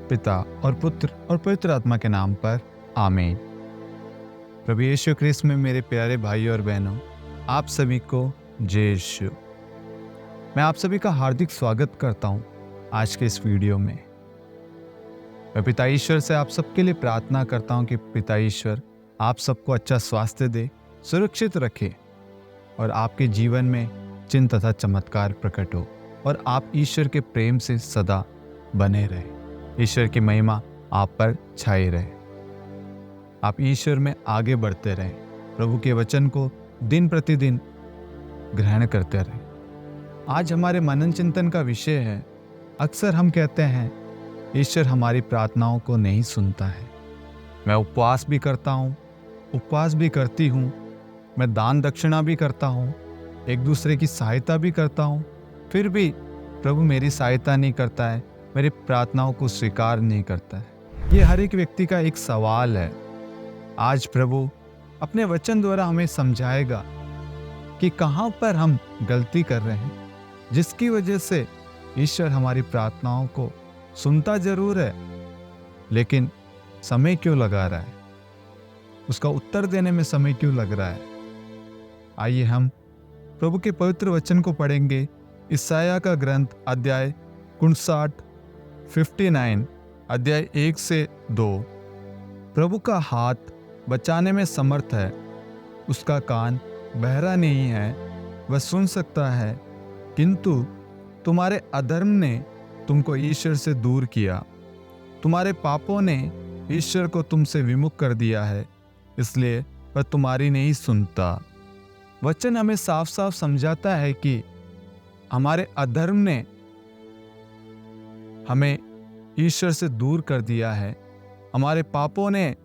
पिता और पुत्र और पवित्र आत्मा के नाम पर आमीन। प्रभु यीशु क्रिस्त में मेरे प्यारे भाई और बहनों, आप सभी को जय यीशु। मैं आप सभी का हार्दिक स्वागत करता हूं आज के इस वीडियो में। मैं पिता ईश्वर से आप सबके लिए प्रार्थना करता हूं कि पिता ईश्वर आप सबको अच्छा स्वास्थ्य दे, सुरक्षित रखे और आपके जीवन में चिन्ह तथा चमत्कार प्रकट हो और आप ईश्वर के प्रेम से सदा बने रहे। ईश्वर की महिमा आप पर छाई रहे, आप ईश्वर में आगे बढ़ते रहे, प्रभु के वचन को दिन प्रतिदिन ग्रहण करते रहे। आज हमारे मनन चिंतन का विषय है, अक्सर हम कहते हैं ईश्वर हमारी प्रार्थनाओं को नहीं सुनता है। मैं उपवास भी करता हूँ, उपवास भी करती हूँ, मैं दान दक्षिणा भी करता हूँ, एक दूसरे की सहायता भी करता हूँ, फिर भी प्रभु मेरी सहायता नहीं करता है, मेरी प्रार्थनाओं को स्वीकार नहीं करता है। ये हर एक व्यक्ति का एक सवाल है। आज प्रभु अपने वचन द्वारा हमें समझाएगा कि कहाँ पर हम गलती कर रहे हैं, जिसकी वजह से ईश्वर हमारी प्रार्थनाओं को सुनता जरूर है, लेकिन समय क्यों लगा रहा है, उसका उत्तर देने में समय क्यों लग रहा है। आइए हम प्रभु के पवित्र वचन को पढ़ेंगे। यशायाह का ग्रंथ अध्याय 59 अध्याय 1 से 2। प्रभु का हाथ बचाने में समर्थ है, उसका कान बहरा नहीं है, वह सुन सकता है, किंतु तुम्हारे अधर्म ने तुमको ईश्वर से दूर किया, तुम्हारे पापों ने ईश्वर को तुमसे विमुख कर दिया है, इसलिए वह तुम्हारी नहीं सुनता। वचन हमें साफ साफ समझाता है कि हमारे अधर्म ने हमें ईश्वर से दूर कर दिया है, हमारे पापों ने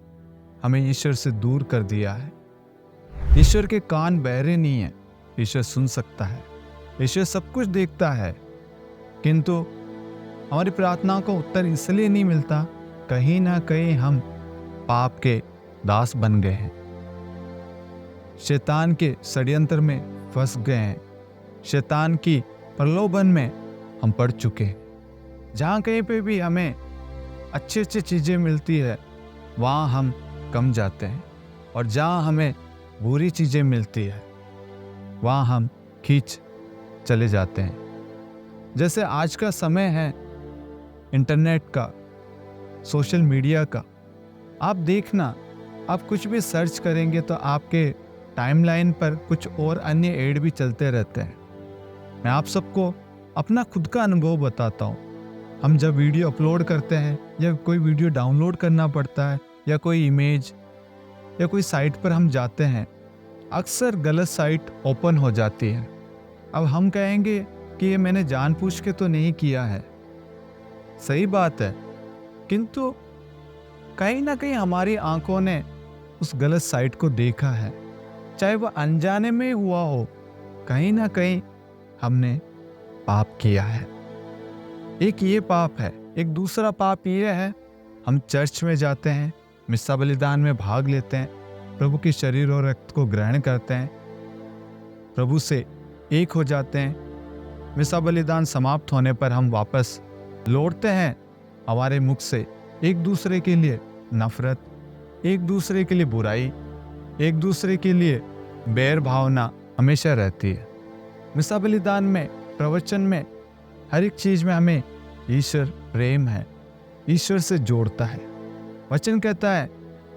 हमें ईश्वर से दूर कर दिया है। ईश्वर के कान बहरे नहीं है, ईश्वर सुन सकता है, ईश्वर सब कुछ देखता है, किंतु हमारी प्रार्थनाओं का उत्तर इसलिए नहीं मिलता, कहीं ना कहीं हम पाप के दास बन गए हैं, शैतान के षड्यंत्र में फंस गए हैं, शैतान की प्रलोभन में हम पड़ चुके हैं। जहाँ कहीं पे भी हमें अच्छी अच्छी चीज़ें मिलती है, वहाँ हम कम जाते हैं, और जहाँ हमें बुरी चीज़ें मिलती है, वहाँ हम खींच चले जाते हैं। जैसे आज का समय है इंटरनेट का, सोशल मीडिया का, आप देखना, आप कुछ भी सर्च करेंगे तो आपके टाइमलाइन पर कुछ और अन्य एड भी चलते रहते हैं। मैं आप सबको अपना खुद का अनुभव बताता हूँ। हम जब वीडियो अपलोड करते हैं या कोई वीडियो डाउनलोड करना पड़ता है या कोई इमेज या कोई साइट पर हम जाते हैं, अक्सर गलत साइट ओपन हो जाती है। अब हम कहेंगे कि ये मैंने जानबूझ के तो नहीं किया है, सही बात है, किंतु कहीं ना कहीं हमारी आंखों ने उस गलत साइट को देखा है, चाहे वह अनजाने में हुआ हो, कहीं ना कहीं हमने पाप किया है। एक ये पाप है, एक दूसरा पाप ये है, हम चर्च में जाते हैं, मिस्सा बलिदान में भाग लेते हैं, प्रभु के शरीर और रक्त को ग्रहण करते हैं, प्रभु से एक हो जाते हैं। मिस्सा बलिदान समाप्त होने पर हम वापस लौटते हैं, हमारे मुख से एक दूसरे के लिए नफरत, एक दूसरे के लिए बुराई, एक दूसरे के लिए बैर भावना हमेशा रहती है। मिस्सा बलिदान में, प्रवचन में, हर एक चीज में हमें ईश्वर प्रेम है, ईश्वर से जोड़ता है। वचन कहता है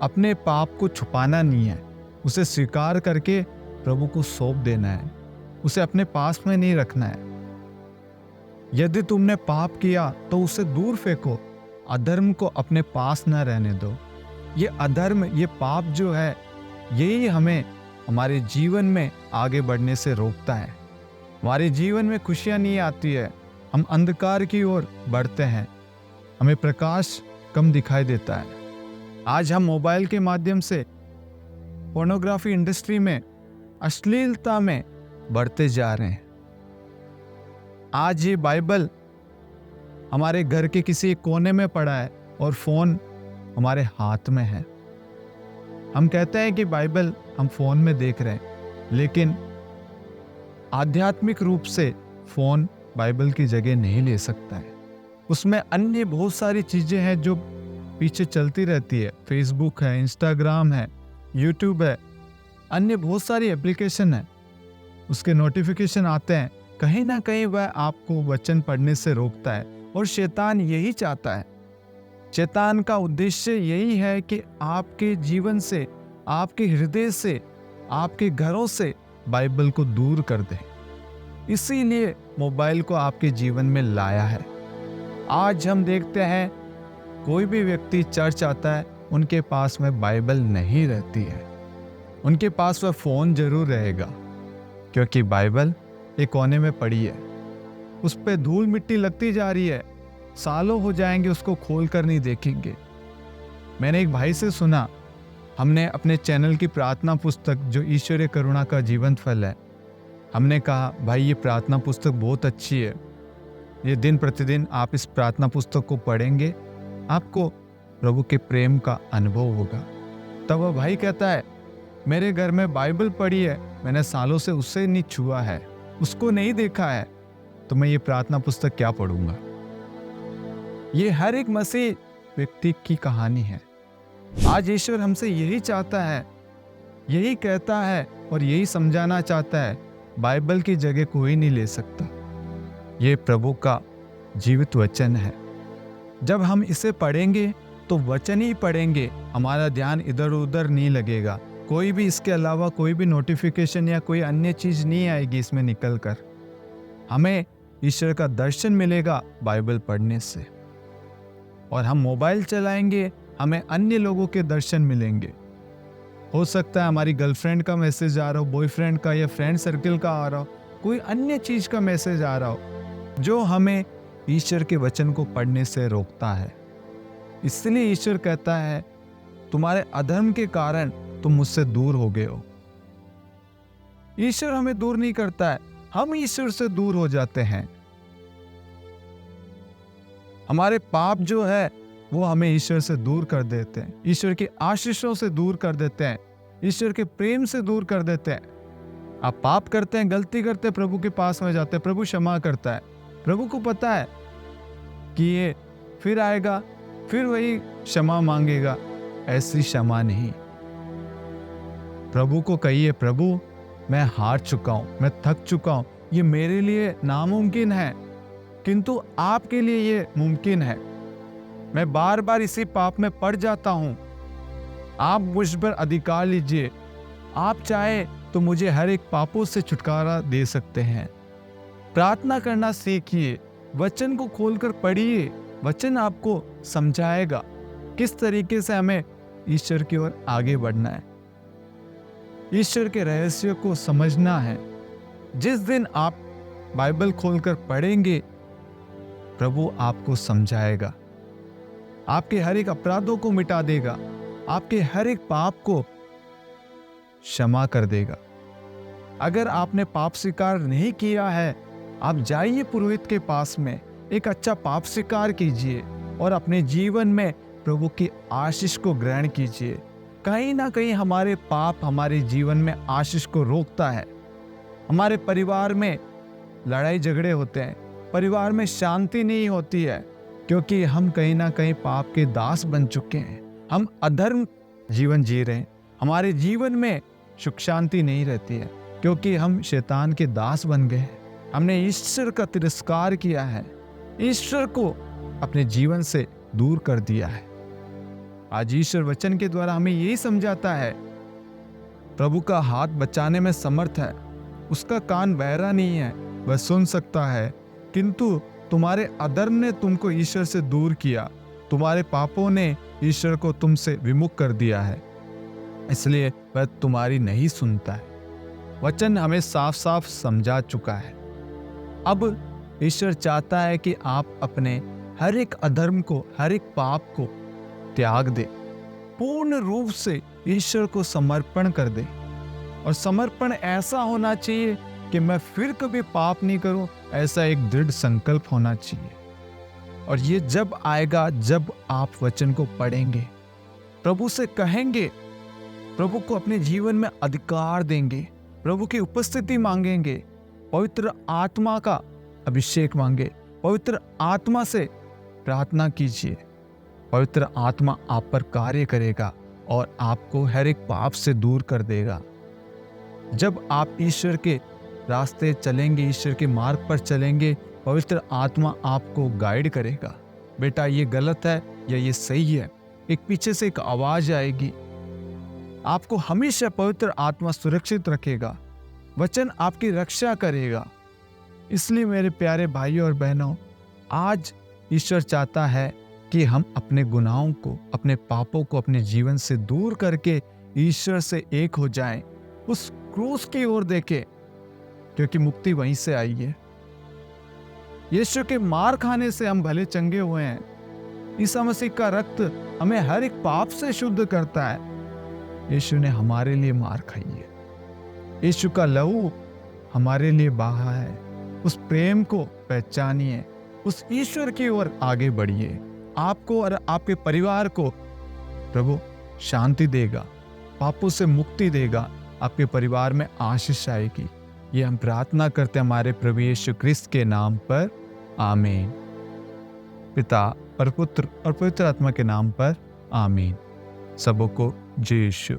अपने पाप को छुपाना नहीं है, उसे स्वीकार करके प्रभु को सौंप देना है, उसे अपने पास में नहीं रखना है। यदि तुमने पाप किया तो उसे दूर फेंको, अधर्म को अपने पास न रहने दो। ये अधर्म, ये पाप जो है, यही हमें हमारे जीवन में आगे बढ़ने से रोकता है। हमारे जीवन में खुशियाँ नहीं आती है, हम अंधकार की ओर बढ़ते हैं, हमें प्रकाश कम दिखाई देता है। आज हम मोबाइल के माध्यम से पोर्नोग्राफी इंडस्ट्री में, अश्लीलता में बढ़ते जा रहे हैं। आज ये बाइबल हमारे घर के किसी कोने में पड़ा है और फोन हमारे हाथ में है। हम कहते हैं कि बाइबल हम फोन में देख रहे हैं, लेकिन आध्यात्मिक रूप से फोन बाइबल की जगह नहीं ले सकता है। उसमें अन्य बहुत सारी चीज़ें हैं जो पीछे चलती रहती है। फेसबुक है, इंस्टाग्राम है, यूट्यूब है, अन्य बहुत सारी एप्लीकेशन है, उसके नोटिफिकेशन आते हैं। कहीं ना कहीं वह आपको वचन पढ़ने से रोकता है और शैतान यही चाहता है। शैतान का उद्देश्य यही है कि आपके जीवन से, आपके हृदय से, आपके घरों से बाइबल को दूर कर दे। इसीलिए मोबाइल को आपके जीवन में लाया है। आज हम देखते हैं कोई भी व्यक्ति चर्च आता है, उनके पास में बाइबल नहीं रहती है। उनके पास वह फोन जरूर रहेगा, क्योंकि बाइबल एक कोने में पड़ी है, उस पर धूल मिट्टी लगती जा रही है, सालों हो जाएंगे उसको खोल कर नहीं देखेंगे। मैंने एक भाई से सुना, हमने अपने चैनल की प्रार्थना पुस्तक जो ईश्वरीय करुणा का जीवंत फल है, हमने कहा भाई ये प्रार्थना पुस्तक बहुत अच्छी है, ये दिन प्रतिदिन आप इस प्रार्थना पुस्तक को पढ़ेंगे, आपको प्रभु के प्रेम का अनुभव होगा। तब वह भाई कहता है मेरे घर में बाइबल पड़ी है, मैंने सालों से उससे नहीं छुआ है, उसको नहीं देखा है, तो मैं ये प्रार्थना पुस्तक क्या पढ़ूंगा। ये हर एक मसीह व्यक्ति की कहानी है। आज ईश्वर हमसे यही चाहता है, यही कहता है और यही समझाना चाहता है, बाइबल की जगह कोई नहीं ले सकता। ये प्रभु का जीवित वचन है। जब हम इसे पढ़ेंगे तो वचन ही पढ़ेंगे, हमारा ध्यान इधर उधर नहीं लगेगा, कोई भी इसके अलावा कोई भी नोटिफिकेशन या कोई अन्य चीज नहीं आएगी इसमें निकल कर। हमें ईश्वर का दर्शन मिलेगा बाइबल पढ़ने से। और हम मोबाइल चलाएंगे, हमें अन्य लोगों के दर्शन मिलेंगे। हो सकता है हमारी गर्लफ्रेंड का मैसेज आ रहा हो, बॉयफ्रेंड का या फ्रेंड सर्कल का आ रहा हो, कोई अन्य चीज का मैसेज आ रहा हो, जो हमें ईश्वर के वचन को पढ़ने से रोकता है। इसलिए ईश्वर कहता है तुम्हारे अधर्म के कारण तुम मुझसे दूर हो गए हो। ईश्वर हमें दूर नहीं करता है, हम ईश्वर से दूर हो जाते हैं। हमारे पाप जो है वो हमें ईश्वर से दूर कर देते हैं, ईश्वर की आशीषों से दूर कर देते हैं, ईश्वर के प्रेम से दूर कर देते हैं। आप पाप करते हैं, गलती करते हैं, प्रभु के पास में जाते हैं, प्रभु क्षमा करता है। प्रभु को पता है कि ये फिर आएगा, फिर वही क्षमा मांगेगा। ऐसी क्षमा नहीं। प्रभु को कहिए प्रभु मैं हार चुका हूं, मैं थक चुका हूं, ये मेरे लिए नामुमकिन है, किंतु आपके लिए ये मुमकिन है। मैं बार बार इसी पाप में पड़ जाता हूं, आप मुझ पर अधिकार लीजिए। आप चाहे तो मुझे हर एक पापों से छुटकारा दे सकते हैं। प्रार्थना करना सीखिए, वचन को खोलकर पढ़िए, वचन आपको समझाएगा किस तरीके से हमें ईश्वर की ओर आगे बढ़ना है, ईश्वर के रहस्य को समझना है। जिस दिन आप बाइबल खोलकर पढ़ेंगे, प्रभु आपको समझाएगा, आपके हर एक अपराधों को मिटा देगा, आपके हर एक पाप को क्षमा कर देगा। अगर आपने पाप स्वीकार नहीं किया है, आप जाइए पुरोहित के पास में, एक अच्छा पाप स्वीकार कीजिए और अपने जीवन में प्रभु की आशीष को ग्रहण कीजिए। कहीं ना कहीं हमारे पाप हमारे जीवन में आशीष को रोकता है। हमारे परिवार में लड़ाई झगड़े होते हैं, परिवार में शांति नहीं होती है, क्योंकि हम कहीं ना कहीं पाप के दास बन चुके हैं। हम अधर्म जीवन जी रहे हैं, हमारे जीवन में सुख शांति नहीं रहती है, क्योंकि हम शैतान के दास बन गए हैं। हमने ईश्वर का तिरस्कार किया है, ईश्वर को अपने जीवन से दूर कर दिया है। आज ईश्वर वचन के द्वारा हमें यही समझाता है, प्रभु का हाथ बचाने में समर्थ है, उसका कान बहरा नहीं है, वह सुन सकता है, किंतु तुम्हारे अधर्म ने तुमको ईश्वर से दूर किया, तुम्हारे पापों ने ईश्वर को तुमसे विमुख कर दिया है, इसलिए वह तुम्हारी नहीं सुनता है। वचन हमें साफ साफ समझा चुका है। अब ईश्वर चाहता है कि आप अपने हर एक अधर्म को, हर एक पाप को त्याग दे, पूर्ण रूप से ईश्वर को समर्पण कर दे। और समर्पण ऐसा होना चाहिए कि मैं फिर कभी पाप नहीं करूं, ऐसा एक दृढ़ संकल्प होना चाहिए। और ये जब आएगा जब आप वचन को पढ़ेंगे, प्रभु से कहेंगे, प्रभु को अपने जीवन में अधिकार देंगे, प्रभु की उपस्थिति मांगेंगे, पवित्र आत्मा का अभिषेक मांगे, पवित्र आत्मा से प्रार्थना कीजिए, पवित्र आत्मा आप पर कार्य करेगा और आपको हर एक पाप से दूर कर देगा। जब आप ईश्वर के रास्ते चलेंगे, ईश्वर के मार्ग पर चलेंगे, पवित्र आत्मा आपको गाइड करेगा। बेटा ये गलत है या ये सही है, एक पीछे से एक आवाज आएगी। आपको हमेशा पवित्र आत्मा सुरक्षित रखेगा, वचन आपकी रक्षा करेगा। इसलिए मेरे प्यारे भाइयों और बहनों, आज ईश्वर चाहता है कि हम अपने गुनाहों को, अपने पापों को अपने जीवन से दूर करके ईश्वर से एक हो जाएं, उस क्रूस की ओर देखें, क्योंकि मुक्ति वहीं से आई है। यीशु के मार खाने से हम भले चंगे हुए हैं। ईसा मसीह का रक्त हमें हर एक पाप से शुद्ध करता है। यीशु ने हमारे लिए मार खाई है, यीशु का लहू हमारे लिए बहा है। उस प्रेम को पहचानिए, उस ईश्वर की ओर आगे बढ़िए। आपको और आपके परिवार को प्रभु शांति देगा, पापों से मुक्ति देगा, आपके परिवार में आशीष आएगी। ये हम प्रार्थना करते हैं हमारे प्रभु यीशु क्रिस्त के नाम पर, आमीन। पिता और पुत्र और पवित्र आत्मा के नाम पर, आमीन। सबों को जय यीशु।